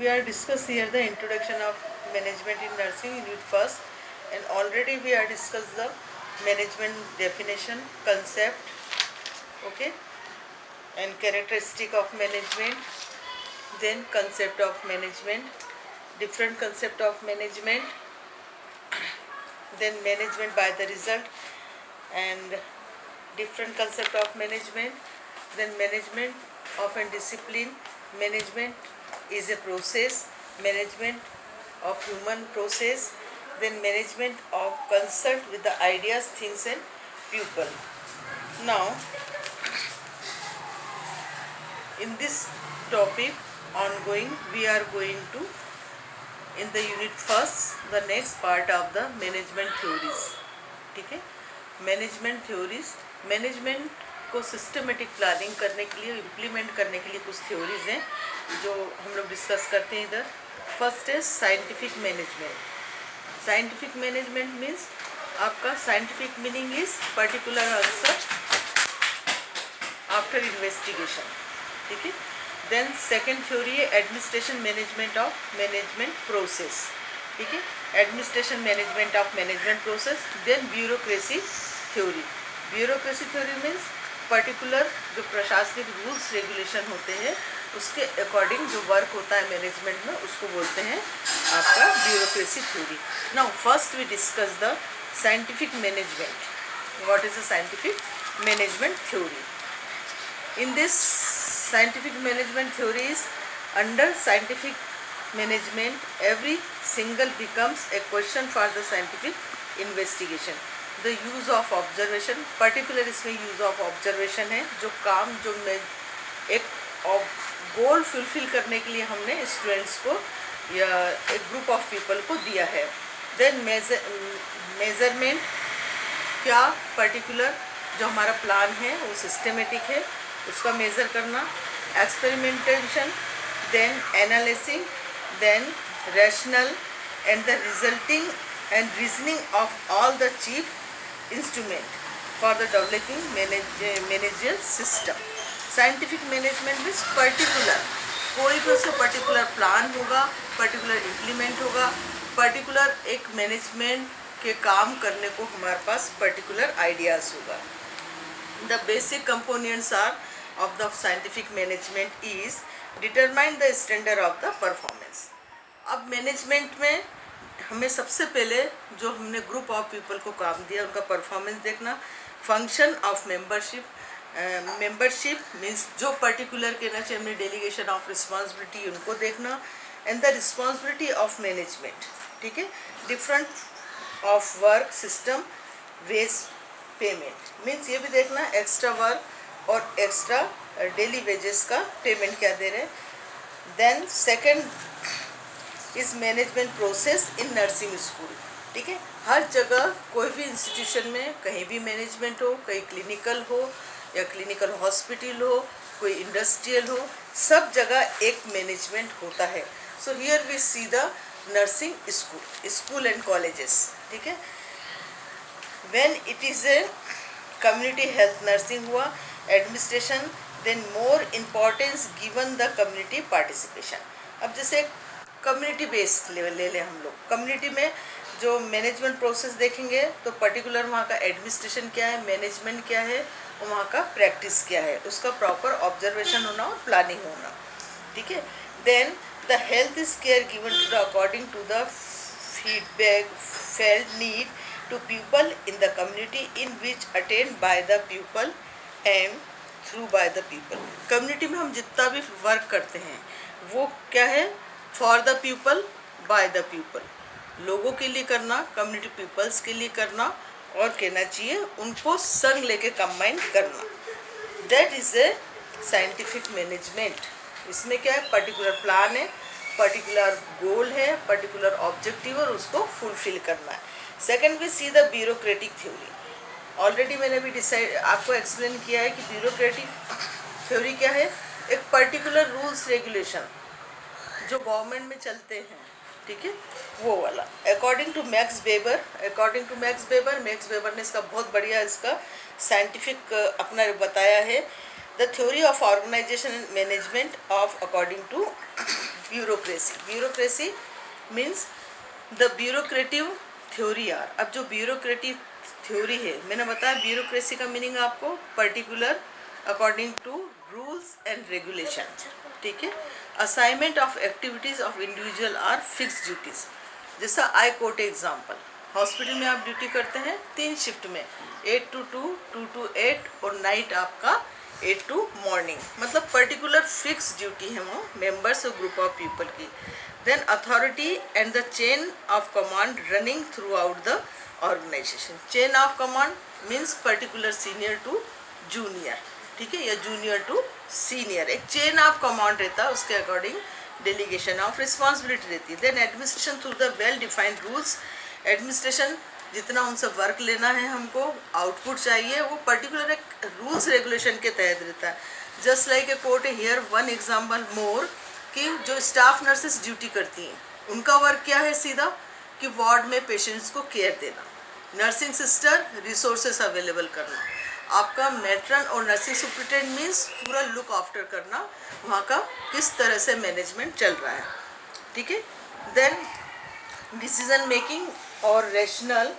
we are discuss here the introduction of management in nursing unit first, and already we are discussed the management definition concept, okay, and characteristic of management, then concept of management, different concept of management, then management by the result, and different concept of management, then management of a discipline. Management is a process, management of human process, then management of consult with the ideas, things and people. Now in this topic ongoing, we are going to in the unit first the next part of the management theories. ठीक है, management theories, management को systematic planning करने के लिए, implement करने के लिए कुछ थ्योरीज हैं जो हम लोग डिस्कस करते हैं इधर. फर्स्ट है scientific management. Scientific management means आपका scientific meaning is particular answer after investigation. ठीक है. देन सेकेंड थ्योरी है administration management of management process. ठीक है, administration management of management process. Then bureaucracy theory. Bureaucracy theory means particular जो प्रशासनिक rules regulation होते हैं उसके अकॉर्डिंग जो वर्क होता है मैनेजमेंट में, उसको बोलते हैं आपका bureaucracy theory. Now first we discuss the scientific management. What is the scientific management theory? In this scientific management theory is under scientific management every single becomes a question for the scientific investigation. The use of observation, particular इसमें use of observation है. जो काम जो एक गोल fulfil करने के लिए हमने स्टूडेंट्स को या एक ग्रुप ऑफ पीपल को दिया है. देन मेजरमेंट, क्या पर्टिकुलर जो हमारा प्लान है वो सिस्टमेटिक है उसका मेज़र करना. Experimentation, then analysing, then rational and the resulting and reasoning of all the chief instrument for the developing manager system. Scientific management means particular कोई भी उसका पर्टिकुलर प्लान होगा, पर्टिकुलर इम्प्लीमेंट होगा, पर्टिकुलर एक management के काम करने को हमारे पास पर्टिकुलर आइडियाज़ होगा. The basic components are of the scientific management is determine the standard of the performance. अब मैनेजमेंट में हमें सबसे पहले जो हमने ग्रुप ऑफ पीपल को काम दिया उनका परफॉर्मेंस देखना. Function of membership, membership means जो पर्टिकुलर कहना चाहिए हमने डेलीगेशन ऑफ रिस्पॉन्सिबिलिटी उनको देखना. And the responsibility of management. ठीक है, different of work system wage payment means ये भी देखना एक्स्ट्रा वर्क और एक्स्ट्रा डेली वेजेस का पेमेंट क्या दे रहे हैं. Then second is management process in nursing school. ठीक है, हर जगह कोई भी इंस्टीट्यूशन में कहीं भी मैनेजमेंट हो, कहीं क्लिनिकल हो या क्लिनिकल हॉस्पिटल हो, कोई इंडस्ट्रियल हो, सब जगह एक मैनेजमेंट होता है. So here we see the nursing school and colleges. ठीक है, when it is a community health nursing हुआ administration, then more importance given the community participation. अब जैसे कम्युनिटी बेस्ड लेवल ले लें हम लोग, कम्युनिटी में जो मैनेजमेंट प्रोसेस देखेंगे तो पर्टिकुलर वहाँ का एडमिनिस्ट्रेशन क्या है, मैनेजमेंट क्या है, वहाँ का प्रैक्टिस क्या है, उसका प्रॉपर ऑब्जर्वेशन होना और प्लानिंग होना. ठीक है. Then the health is care given to the according to the feedback felt need to people in the community in which attained by the people and through by the people. Community में हम जितना भी work करते हैं वो क्या है, for the people by the people, लोगों के लिए करना, कम्युनिटी पीपल्स के लिए करना और कहना चाहिए उनको संग लेके कंबाइन करना. That is a scientific management. इसमें क्या है, पर्टिकुलर प्लान है, पर्टिकुलर गोल है, पर्टिकुलर ऑब्जेक्टिव और उसको फुलफिल करना है. Second we see the bureaucratic theory. Already मैंने भी डिसाइड आपको एक्सप्लेन किया है कि ब्यूरोक्रेटिक थ्योरी क्या है, एक पर्टिकुलर रूल्स रेगुलेशन जो गवर्नमेंट में चलते हैं. ठीक है, वो वाला. अकॉर्डिंग टू मैक्स वेबर ने इसका बहुत बढ़िया इसका साइंटिफिक अपना बताया है. The theory of organization and management of according to bureaucracy. Bureaucracy means the bureaucratic theory यार. अब जो bureaucratic theory है, मैंने बताया bureaucracy का meaning आपको particular according to rules and regulation. ठीक है. Assignment of activities of individual are fixed duties. जैसा I quote example. हॉस्पिटल में आप ड्यूटी करते हैं 3 शिफ्ट में, 8 to 2, 2 to 8 और नाइट आपका 8 to मॉर्निंग. मतलब पर्टिकुलर फिक्स ड्यूटी है वो मेंबर्स और ग्रुप ऑफ पीपल की. Then authority and the chain of command running throughout the organisation. Chain of command means particular senior to junior. ठीक है, या जूनियर टू सीनियर. एक chain of command रहता है, उसके अकॉर्डिंग डेलीगेशन ऑफ रिस्पॉन्सिबिलिटी रहती है. Then administration through the well defined rules. Administration जितना उनसे वर्क लेना है, हमको आउटपुट चाहिए, वो पर्टिकुलर एक रूल्स रेगुलेशन के तहत रहता है. Just like a quote here one example more कि जो स्टाफ नर्सेस ड्यूटी करती हैं, उनका वर्क क्या है सीधा कि वार्ड में पेशेंट्स को केयर देना. नर्सिंग सिस्टर रिसोर्सेस अवेलेबल करना. आपका मैट्रन और नर्सिंग सुपरिटेंडेंट मीन्स पूरा लुक आफ्टर करना, वहाँ का किस तरह से मैनेजमेंट चल रहा है. ठीक है. देन डिसीजन मेकिंग और rational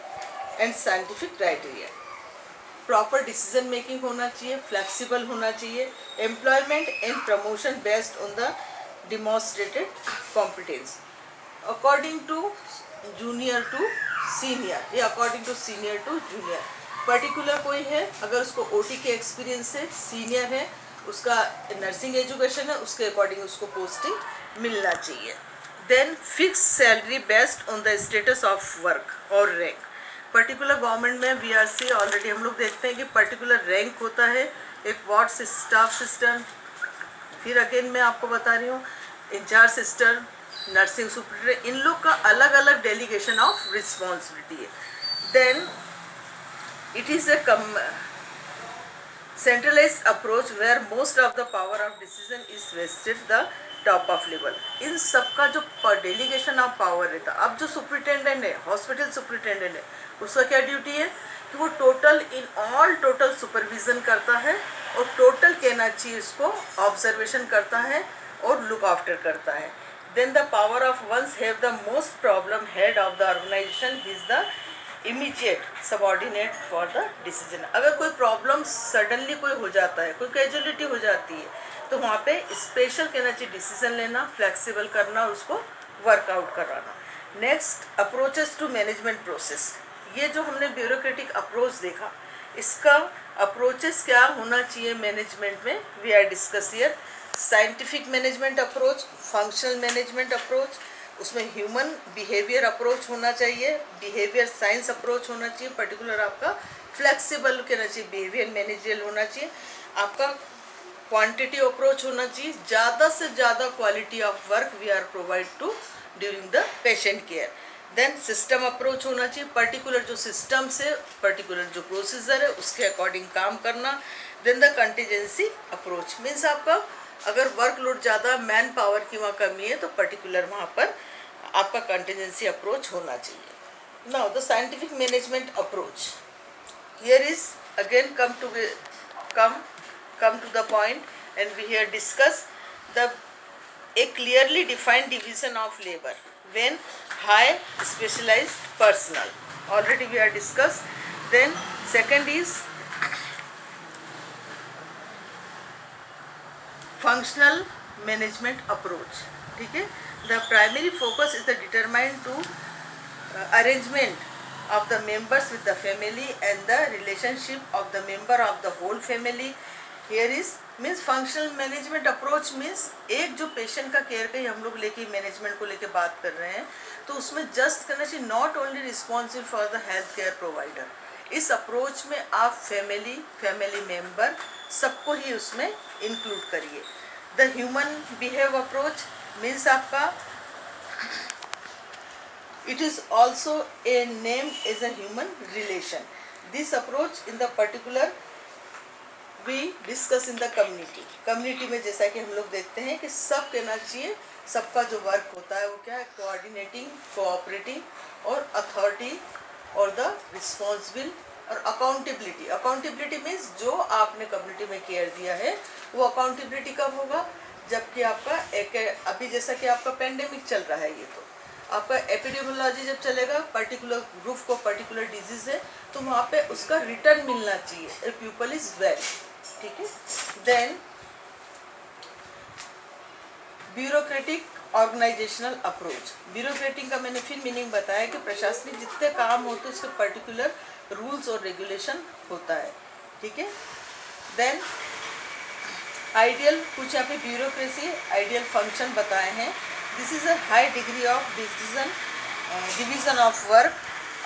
and scientific criteria. Proper decision making होना चाहिए, फ्लेक्सिबल होना चाहिए. Employment and promotion based on the demonstrated competence according to junior to senior, या according to senior to junior. Particular कोई है, अगर उसको ओटी के एक्सपीरियंस है, सीनियर है, उसका नर्सिंग एजुकेशन है, उसके अकॉर्डिंग उसको पोस्टिंग मिलना चाहिए. Then fix salary based on the status of work और रैंक. पर्टिकुलर गवर्नमेंट में वीआरसी ऑलरेडी हम लोग देखते हैं कि पर्टिकुलर रैंक होता है. एक वार्ड स्टाफ सिस्टर, फिर अगेन मैं आपको बता रही हूँ इंचार्ज सिस्टर, नर्सिंग सुपरिटेंडेंट, इन लोग का अलग अलग डेलीगेशन ऑफ रिस्पॉन्सिबिलिटी है. Then it is a centralized approach where most of the power of decision is vested the top of level. इन सबका जो डेलीगेशन ऑफ पावर रहता है. अब जो सुपरिटेंडेंट है, हॉस्पिटल सुपरिटेंडेंट है, उसका क्या ड्यूटी है कि वो total in all total supervision करता है, और टोटल कहना चाहिए इसको ऑब्जर्वेशन करता है और लुक आफ्टर करता है. Then the power of once have the most problem head of the organisation is the immediate subordinate for the decision. अगर कोई प्रॉब्लम सडनली कोई हो जाता है, कोई कैजुअलिटी हो जाती है, तो वहाँ पे स्पेशल कहना चाहिए डिसीजन लेना, फ्लेक्सिबल करना, उसको वर्कआउट कराना. Next approaches to management process. ये जो हमने ब्यूरोक्रेटिक अप्रोच देखा, इसका अप्रोचेस क्या होना चाहिए मैनेजमेंट में, we are discuss here. Scientific management approach, functional management approach, उसमें ह्यूमन बिहेवियर अप्रोच होना चाहिए, बिहेवियर साइंस अप्रोच होना चाहिए, पर्टिकुलर आपका फ्लेक्सिबल कहना चाहिए, बिहेवियर मैनेजरियल होना चाहिए, आपका क्वांटिटी अप्रोच होना चाहिए, ज़्यादा से ज़्यादा quality of work we are provide to during the patient care. Then system approach होना चाहिए, पर्टिकुलर जो सिस्टम से पर्टिकुलर जो प्रोसीजर है उसके अकॉर्डिंग काम करना. Then the contingency approach means आपका अगर वर्कलोड ज़्यादा, मैन पावर की वहाँ कमी है, तो पर्टिकुलर वहाँ पर आपका कंटीजेंसी अप्रोच होना चाहिए. Now the scientific management approach here is again come to the point and we here discuss the a clearly defined division of labor when high specialized personnel, already we are discussed. Then second is functional management approach. ठीक है. The primary focus is the determined to arrangement of the members with the family and the relationship of the member of the whole family. Here is means functional management approach means एक जो patient का care का ही हम लोग लेके management को लेके बात कर रहे हैं, तो उसमें जस्ट करना चाहिए not only responsible for the health care provider. इस अप्रोच में आप फैमिली मेम्बर सबको ही उसमें इंक्लूड करिए. The human behave approach means आपका it is also a name as a human relation. This approach in the particular we discuss in the community में जैसा कि हम लोग देखते हैं कि सब कहना चाहिए, सबका जो वर्क होता है वो क्या है, कोऑर्डिनेटिंग, कोऑपरेटिंग और अथॉरिटी और द रिस्पॉन्सिबल और अकाउंटेबिलिटी, अकाउंटेबिलिटी मीन्स जो आपने कम्युनिटी में केयर दिया है वो अकाउंटेबिलिटी कब होगा, जबकि आपका एक अभी जैसा कि आपका पेंडेमिक चल रहा है, ये तो आपका एपिडेमियोलॉजी जब चलेगा, पर्टिकुलर ग्रुप को पर्टिकुलर डिजीज है तो वहाँ पे उसका रिटर्न मिलना चाहिए, ए पीपल इज वेल, ठीक है। Then bureaucratic organisational approach, bureaucratic का मैंने फिर मीनिंग बताया कि प्रशासनिक जितने काम होते हैं उसके पर्टिकुलर रूल्स और रेगुलेशन होता है, ठीक है। देन आइडियल, कुछ यहाँ पे ब्यूरोक्रेसी आइडियल फंक्शन बताए हैं। This is a high degree of division of work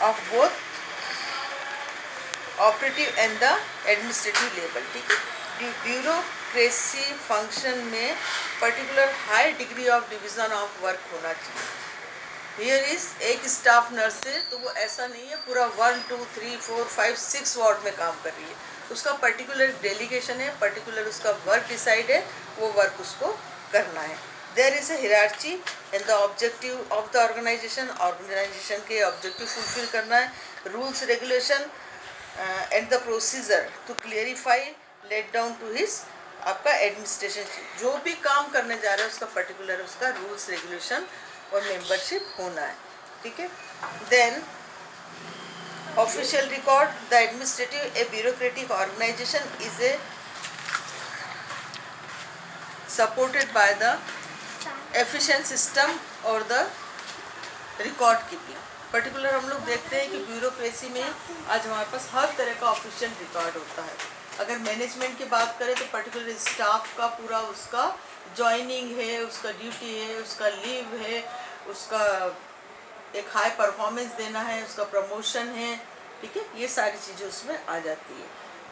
of both operative and the administrative level, ठीक है। ब्यूरोक्रेसी फंक्शन में particular high degree of division of work होना चाहिए। हियर इज एक स्टाफ नर्स है तो वो ऐसा नहीं है पूरा 1 2 3 4 5 6 वार्ड में काम कर रही है, उसका पर्टिकुलर डेलीगेशन है, पर्टिकुलर उसका वर्क डिसाइड है, वो वर्क उसको करना है। There is a hierarchy and the objective of the organisation, organisation के ऑब्जेक्टिव फुलफिल करना है, rules regulation and the procedure to clarify let down to his आपका एडमिनिस्ट्रेशन, जो भी काम करने जा रहे हैं उसका पर्टिकुलर उसका रूल्स रेगुलेशन और मेंबरशिप होना है, ठीक है। Then official record, the administrative a bureaucratic organisation is a supported by the efficient system और द रिकॉर्ड कीपिंग। पर्टिकुलर हम लोग देखते हैं कि ब्यूरोक्रेसी में आज हमारे पास हर तरह का ऑफिशियल रिकॉर्ड होता है। अगर मैनेजमेंट की बात करें तो पर्टिकुलर स्टाफ का पूरा उसका ज्वाइनिंग है, उसका ड्यूटी है, उसका लीव है, उसका एक हाई परफॉर्मेंस देना है, उसका प्रमोशन है, ठीक है, ये सारी चीज़ें उसमें आ जाती है।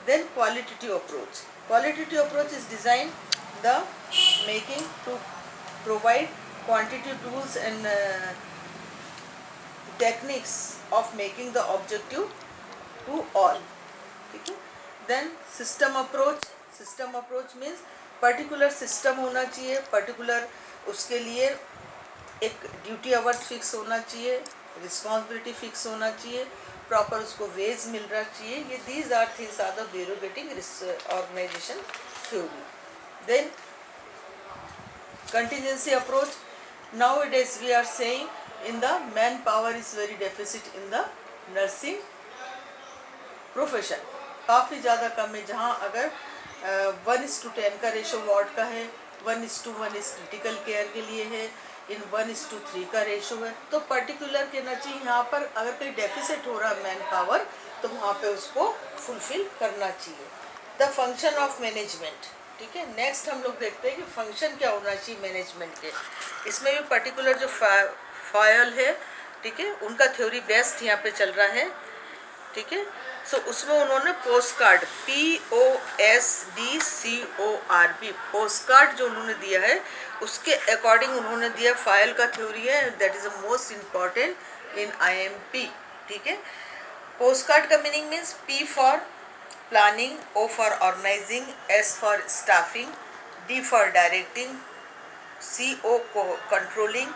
Then qualitative approach, qualitative approach is design the making to provide quantity tools and techniques of making the objective to all, ठीक है। Then system approach, system approach means particular system होना चाहिए, पर्टिकुलर उसके लिए एक ड्यूटी आवर्स फिक्स होना चाहिए, responsibility fix होना चाहिए, प्रॉपर उसको वेज मिल रहा चाहिए, ये these are things are the bureaucratic organisation theory. Then contingency approach, nowadays we are saying in the manpower is very deficit in the nursing profession, काफ़ी ज़्यादा कम है, जहाँ अगर 1:10 का रेशो वार्ड का है, 1:1 इस क्रिटिकल केयर के लिए है, इन 1:3 का रेशो है, तो पर्टिकुलर कहना चाहिए यहाँ पर अगर कोई डेफिसिट हो रहा है मैन पावर तो वहाँ पे उसको फुलफिल करना चाहिए। द फंक्शन ऑफ मैनेजमेंट, ठीक है। नेक्स्ट हम लोग देखते हैं कि फंक्शन क्या होना चाहिए मैनेजमेंट के, इसमें भी पर्टिकुलर जो फायल है, ठीक है, उनका थ्योरी बेस्ट यहाँ पे चल रहा है, ठीक है। सो उसमें उन्होंने post card POSDCORD post card जो उन्होंने दिया है उसके अकॉर्डिंग उन्होंने दिया फाइल का थ्योरी है, that is a most important in IMP, ठीक है। पोस्ट कार्ड का meaning means P for planning, O for organising, S for staffing, D for directing, CO controlling,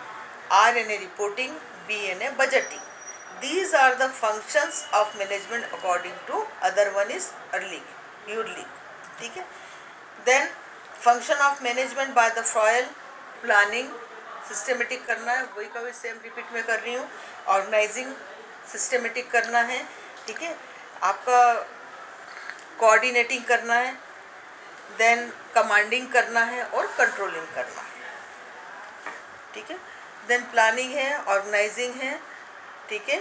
RNA reporting, BNA budgeting. These are the functions of management according to other one is early, purely, ठीक है। Then function of management by the foil, planning, systematic करना है, वही का वही same repeat में कर रही हूँ, organizing, systematic करना है, ठीक है, आपका coordinating करना है, then commanding करना है और controlling करना है, ठीक है। then planning है, organizing है, ठीक है,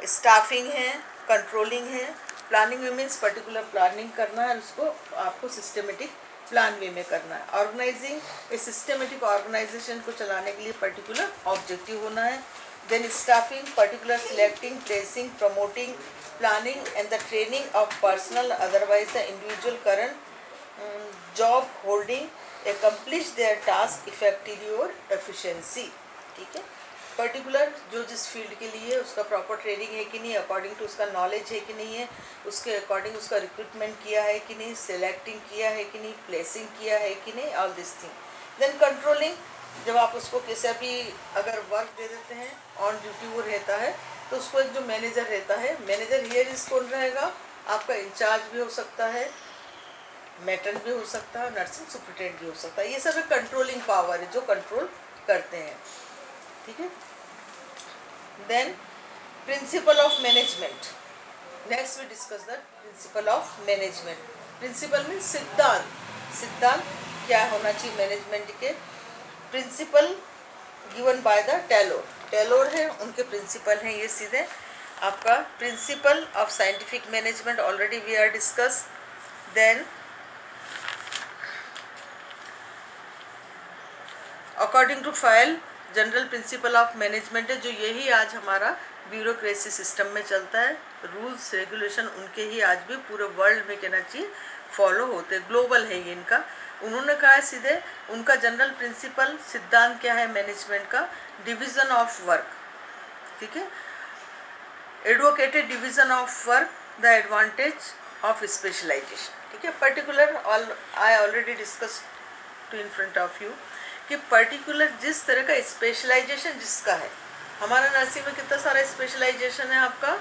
स्टाफिंग है, कंट्रोलिंग है। प्लानिंग में मीन्स पर्टिकुलर प्लानिंग करना है, उसको आपको सिस्टमेटिक प्लान वे में करना है। ऑर्गेनाइजिंग इस सिस्टमेटिक ऑर्गेनाइजेशन को चलाने के लिए पर्टिकुलर ऑब्जेक्टिव होना है। Then staffing particular selecting, placing, promoting, planning and the training of personnel otherwise the individual current job holding accomplish their task effectively और एफिशिएंसी, ठीक है। पर्टिकुलर जो जिस फील्ड के लिए उसका प्रॉपर ट्रेनिंग है कि नहीं, अकॉर्डिंग टू उसका नॉलेज है कि नहीं है, उसके अकॉर्डिंग उसका रिक्रूटमेंट किया है कि नहीं, सेलेक्टिंग किया है कि नहीं, प्लेसिंग किया है कि नहीं, all this thing. Then controlling, जब आप उसको किसी भी अगर वर्क दे देते हैं, ऑन ड्यूटी वो रहता है, तो उसको एक जो मैनेजर रहता है, मैनेजर हियर इज कौन रहेगा, आपका इंचार्ज भी हो सकता है, मैट्रन भी हो सकता है, नर्सिंग सुपरिटेंडेंट भी हो सकता है। ये सब एक कंट्रोलिंग पावर है जो कंट्रोल करते हैं, ठीक है। Then principle of management, next we discuss the principle of management. Principle mean सिद्धांत, सिद्धांत क्या होना चाहिए मैनेजमेंट के। Principle given by the Taylor, Taylor है उनके प्रिंसिपल हैं ये सीधे आपका। Principle of scientific management already we are discuss. Then according to Fayol general principle of management है, जो यही आज हमारा ब्यूरोक्रेसी सिस्टम में चलता है। रूल्स रेगुलेशन उनके ही आज भी पूरे वर्ल्ड में कहना चाहिए फॉलो होते, ग्लोबल है ये इनका। उन्होंने कहा है सीधे उनका जनरल प्रिंसिपल सिद्धांत क्या है मैनेजमेंट का, डिवीजन ऑफ वर्क, ठीक है। Advocated division of work, the advantage of specialisation, ठीक है। Particular I already discuss to in front of you कि पर्टिकुलर जिस तरह का स्पेशलाइजेशन जिसका है, हमारा नर्सिंग में कितना सारा स्पेशलाइजेशन है आपका,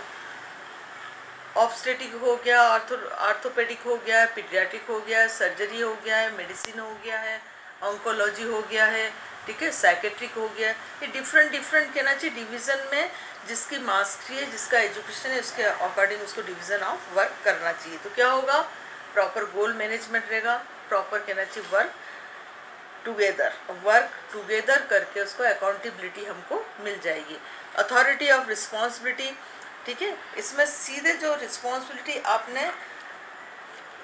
ऑब्स्टेटिक हो गया, आर्थोपेडिक हो गया, पीडियाट्रिक हो गया, सर्जरी हो गया है, मेडिसिन हो गया है, ऑन्कोलॉजी हो गया है, ठीक है, साइकेट्रिक हो गया। ये डिफरेंट डिफरेंट कहना चाहिए डिवीज़न में जिसकी मास्टरी है, जिसका एजुकेशन है, उसके अकॉर्डिंग उसको डिवीज़न ऑफ वर्क करना चाहिए। तो क्या होगा, प्रॉपर गोल मैनेजमेंट रहेगा, प्रॉपर कहना चाहिए वर्क टुगेदर करके उसको अकाउंटेबिलिटी हमको मिल जाएगी। अथॉरिटी ऑफ रिस्पॉन्सिबिलिटी, ठीक है। इसमें सीधे जो रिस्पॉन्सिबिलिटी आपने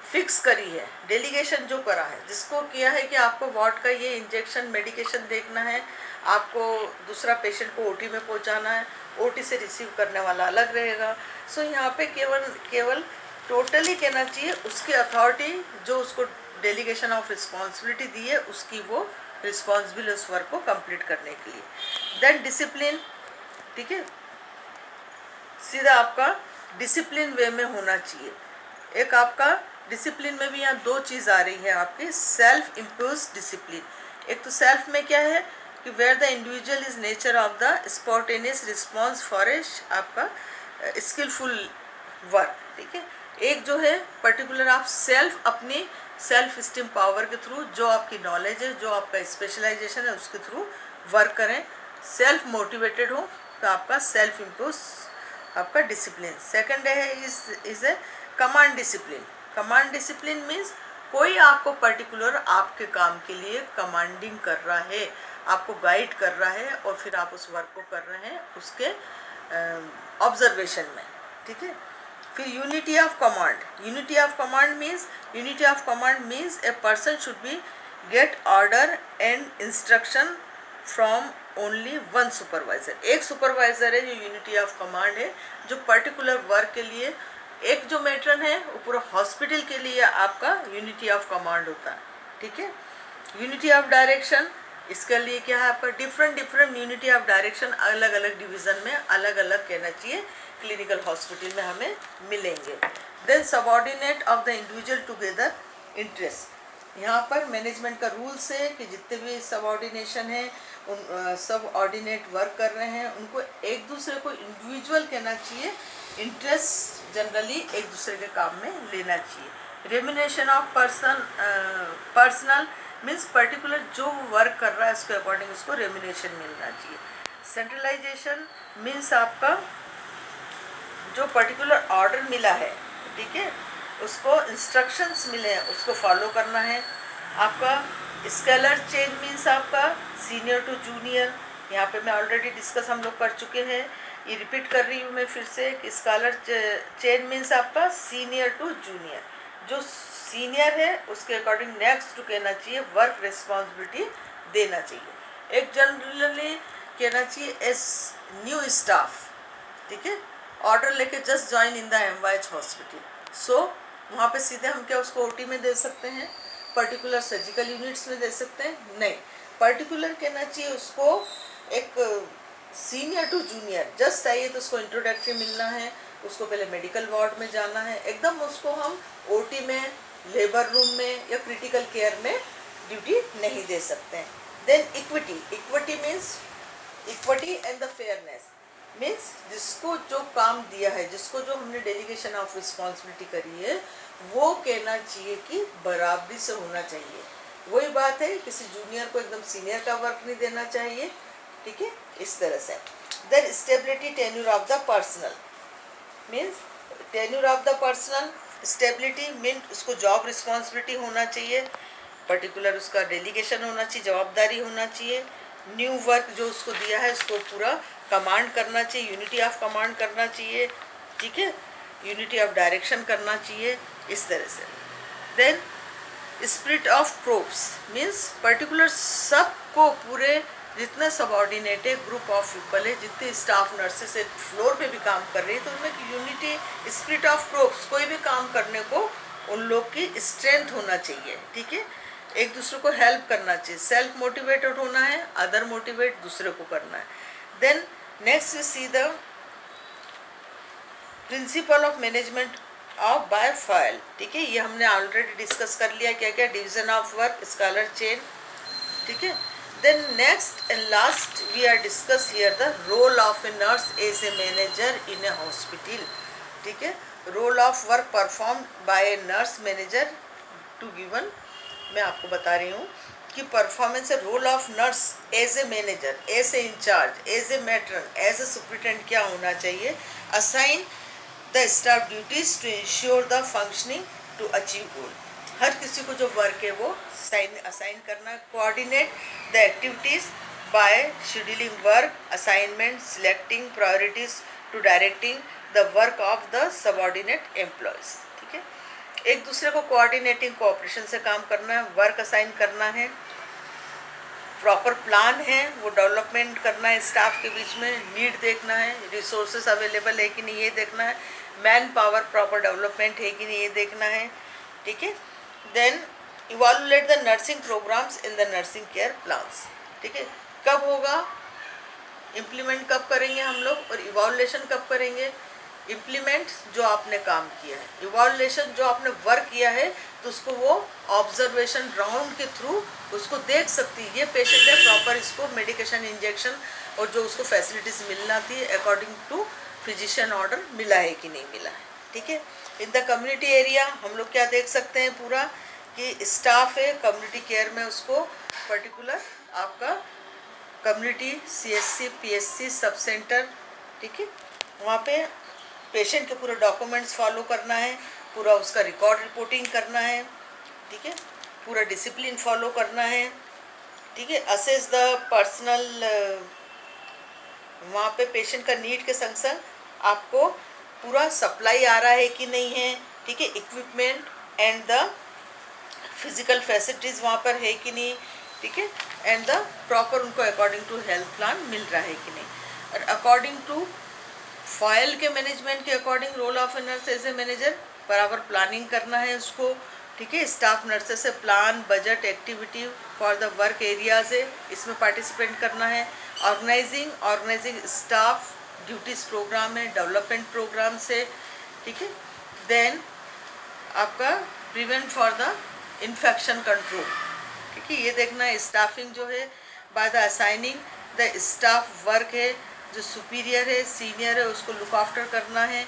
फिक्स करी है, डेलीगेशन जो करा है, जिसको किया है कि आपको वार्ड का ये इंजेक्शन मेडिकेशन देखना है, आपको दूसरा पेशेंट को ओटी में पहुंचाना है, ओटी से रिसीव करने वाला अलग रहेगा। सो यहाँ पे केवल टोटली कहना चाहिए उसकी अथॉरिटी जो उसको डेलीगेशन ऑफ रिस्पॉन्सिबिलिटी दी है उसकी वो रिस्पॉन्सिबल उस वर्क को कंप्लीट करने के लिए। देन डिसिप्लिन, ठीक है, सीधा आपका डिसिप्लिन वे में होना चाहिए। एक आपका डिसिप्लिन में भी यहाँ दो चीज़ आ रही है आपकी, सेल्फ इम्पोज डिसिप्लिन। एक तो सेल्फ में क्या है कि where the individual is nature of the spontaneous response for a आपका स्किलफुल वर्क, ठीक है। एक जो है पर्टिकुलर आप सेल्फ अपनी सेल्फ स्टीम पावर के थ्रू जो आपकी नॉलेज है, जो आपका स्पेशलाइजेशन है उसके थ्रू वर्क करें, सेल्फ मोटिवेटेड हो, तो आपका सेल्फ इम्पोज आपका डिसिप्लिन। सेकंड है is a command discipline. Command discipline means कोई आपको पर्टिकुलर आपके काम के लिए कमांडिंग कर रहा है, आपको गाइड कर रहा है और फिर आप उस वर्क को कर रहे हैं उसके ऑब्जर्वेशन में, ठीक है। फिर unity of command, unity of command means a person should be gate order and instruction from only one supervisor. एक सुपरवाइजर है जो यूनिटी ऑफ कमांड है, जो पर्टिकुलर वर्क के लिए एक जो मैट्रन है वो पूरा हॉस्पिटल के लिए आपका यूनिटी ऑफ कमांड होता है, ठीक है। यूनिटी ऑफ डायरेक्शन, इसके लिए क्या है आपका डिफरेंट यूनिटी ऑफ डायरेक्शन अलग अलग डिवीज़न में अलग अलग कहना चाहिए क्लिनिकल हॉस्पिटल में हमें मिलेंगे। Then subordinate of the individual together interest, यहाँ पर मैनेजमेंट का रूल्स है कि जितने भी सबऑर्डिनेशन है उन सब ऑर्डिनेट वर्क कर रहे हैं उनको एक दूसरे को इंडिविजुअल कहना चाहिए, इंटरेस्ट जनरली एक दूसरे के काम में लेना चाहिए। Remuneration of personal means particular जो वर्क कर रहा है उसके अकॉर्डिंग उसको रेम्यूनरेशन मिलना चाहिए। सेंट्रलाइजेशन मीन्स आपका जो पर्टिकुलर ऑर्डर मिला है, ठीक है, उसको इंस्ट्रक्शंस मिले हैं उसको फॉलो करना है। आपका स्केलर चेन मीन्स आपका सीनियर टू जूनियर, यहाँ पे मैं ऑलरेडी डिस्कस हम लोग कर चुके हैं, ये रिपीट कर रही हूँ मैं फिर से कि स्केलर चेन मीन्स आपका सीनियर टू जूनियर, जो सीनियर है उसके अकॉर्डिंग नेक्स्ट टू कहना चाहिए वर्क रिस्पॉन्सिबिलिटी देना चाहिए। एक जनरली कहना चाहिए एस न्यू स्टाफ, ठीक है, ऑर्डर लेके just join in the MYH hospital, so वहाँ पे सीधे हम क्या उसको OT में दे सकते हैं, पर्टिकुलर सर्जिकल यूनिट्स में दे सकते हैं, नहीं, पर्टिकुलर कहना चाहिए उसको एक सीनियर टू जूनियर जस्ट आइए तो उसको इंट्रोडक्टरी मिलना है, उसको पहले मेडिकल वार्ड में जाना है, एकदम उसको हम OT में, लेबर रूम में या क्रिटिकल केयर में ड्यूटी नहीं दे सकते हैं। Then equity, equity means equity and the fairness, means जिसको जो काम दिया है, जिसको जो हमने डेलीगेशन ऑफ रिस्पॉन्सिबिलिटी करी है, वो कहना चाहिए कि बराबरी से होना चाहिए। वही बात है, किसी जूनियर को एकदम सीनियर का वर्क नहीं देना चाहिए, ठीक है, इस तरह से। Then stability tenure of the personnel, means tenure of the personnel stability mean उसको जॉब रिस्पॉन्सिबिलिटी होना चाहिए, पर्टिकुलर उसका डेलीगेशन होना चाहिए, जवाबदारी होना चाहिए, न्यू वर्क जो उसको दिया है उसको पूरा कमांड करना चाहिए, यूनिटी ऑफ कमांड करना चाहिए, ठीक है, यूनिटी ऑफ डायरेक्शन करना चाहिए, इस तरह से। Then spirit of props means particular सबको, पूरे जितने सबऑर्डिनेट है, ग्रुप ऑफ पीपल है, जितने स्टाफ नर्सेस है फ्लोर पे भी काम कर रही है, तो उनमें यूनिटी स्पिरिट ऑफ प्रोप्स, कोई भी काम करने को उन लोग की स्ट्रेंथ होना चाहिए, ठीक है, एक दूसरे को हेल्प करना चाहिए, सेल्फ मोटिवेटेड होना है, अदर मोटिवेट दूसरे को करना है। Then next we see the principle of management of by Fayol, ठीक है, ये हमने ऑलरेडी डिस्कस कर लिया, क्या क्या, division of work, scalar chain, ठीक है। Then next and last we are discuss here the role of a nurse as a manager in a hospital, ठीक है, role of work perform by a nurse manager to given. मैं आपको बता रही हूँ कि performance role of nurse as a manager, as a in charge, as a matron, as a superintendent क्या होना चाहिए, assign the staff duties to ensure the functioning to achieve goal. हर किसी को जो वर्क है वो असाइन करना, coordinate the activities by scheduling work, assignment, selecting priorities to directing the work of the subordinate employees, ठीक है, एक दूसरे को कोऑर्डिनेटिंग कोऑपरेशन से काम करना है, वर्क असाइन करना है, प्रॉपर प्लान है वो डेवलपमेंट करना है, स्टाफ के बीच में नीड देखना है, रिसोर्सेस अवेलेबल है कि नहीं ये देखना है, मैन पावर प्रॉपर डेवलपमेंट है कि नहीं ये देखना है, ठीक है। Then evaluate the nursing programs in the nursing care plans, ठीक है, कब होगा, इम्प्लीमेंट कब करेंगे हम लोग, और इवैल्यूएशन कब करेंगे, इम्प्लीमेंट जो आपने काम किया है, इवैल्यूएशन जो आपने वर्क किया है, तो उसको वो ऑब्जर्वेशन राउंड के थ्रू उसको देख सकती है, ये पेशेंट है, प्रॉपर इसको मेडिकेशन इंजेक्शन और जो उसको फैसिलिटीज़ मिलना थी अकॉर्डिंग टू फिजिशियन ऑर्डर मिला है कि नहीं मिला है, ठीक है। इन द कम्युनिटी एरिया हम लोग क्या देख सकते हैं पूरा कि स्टाफ है कम्युनिटी केयर में, उसको पर्टिकुलर आपका community CSC PSC sub centre, ठीक है, वहाँ पे पेशेंट के पूरे डॉक्यूमेंट्स फॉलो करना है, पूरा उसका रिकॉर्ड रिपोर्टिंग करना है, ठीक है, पूरा डिसिप्लिन फॉलो करना है, ठीक है, असेस द पर्सनल, वहाँ पे पेशेंट का नीड के संग संग आपको पूरा सप्लाई आ रहा है कि नहीं है, ठीक है, equipment and the physical facilities वहाँ पर है कि नहीं, ठीक है, एंड द प्रॉपर उनको अकॉर्डिंग टू हेल्थ प्लान मिल रहा है कि नहीं, और अकॉर्डिंग टू फाइल के मैनेजमेंट के according role of a nurse as a manager बराबर प्लानिंग करना है उसको, ठीक है, स्टाफ नर्सेस से plan, budget, activity for the work areas है, इसमें पार्टिसिपेट करना है, ऑर्गेनाइजिंग स्टाफ ड्यूटीज़ प्रोग्राम है, डेवलपमेंट प्रोग्राम से, ठीक है। देन आपका prevent for the infection control, ठीक है, ये देखना है, स्टाफिंग जो है by the assigning the staff work है, जो सुपीरियर है सीनियर है उसको लुक आफ्टर करना है।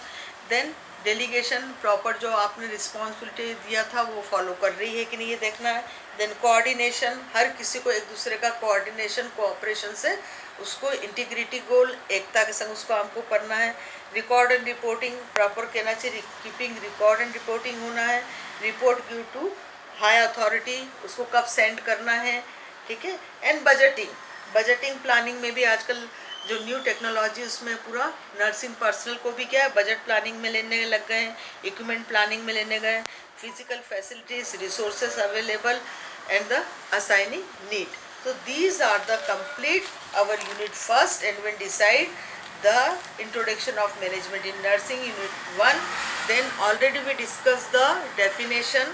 देन डेलीगेशन प्रॉपर जो आपने रिस्पॉन्सिबिलिटी दिया था वो फॉलो कर रही है कि नहीं ये देखना है। देन कोऑर्डिनेशन, हर किसी को एक दूसरे का कोऑर्डिनेशन कोऑपरेशन से उसको इंटीग्रिटी गोल, एकता के संग उसको हमको करना है। रिकॉर्ड एंड रिपोर्टिंग प्रॉपर कहना चाहिए, कीपिंग रिकॉर्ड एंड रिपोर्टिंग होना है। Report give to high authority, उसको कब सेंड करना है, ठीक है। एंड बजटिंग प्लानिंग में भी आजकल जो न्यू टेक्नोलॉजी उसमें पूरा नर्सिंग पर्सनल को भी क्या है बजट प्लानिंग में लेने लग गए हैं, इक्विपमेंट प्लानिंग में लेने गए, physical facilities, resources available and the assigning need. So these are the complete our unit first, and when decide the introduction of management in nursing unit 1, then already we discussed the definition,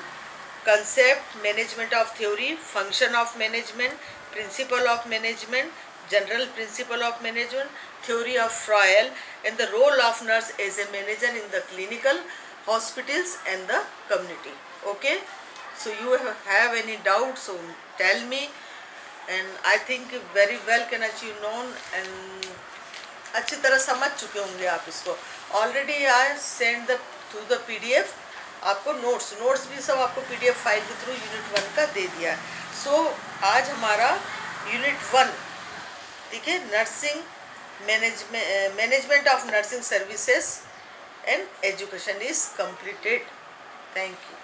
concept, management of theory, function of management, principle of management, general principle of management, theory of trial, and the role of nurse as a manager in the clinical hospitals and the community. Okay, so you have any doubts, so tell me, and I think very well can achieve known, and अच्छी तरह समझ चुके होंगे आप इसको। Already I send the through the PDF आपको notes भी सब आपको PDF फाइल के थ्रू यूनिट 1 का दे दिया है। सो आज हमारा यूनिट 1, ठीक है, nursing management of nursing services and education is completed. Thank you.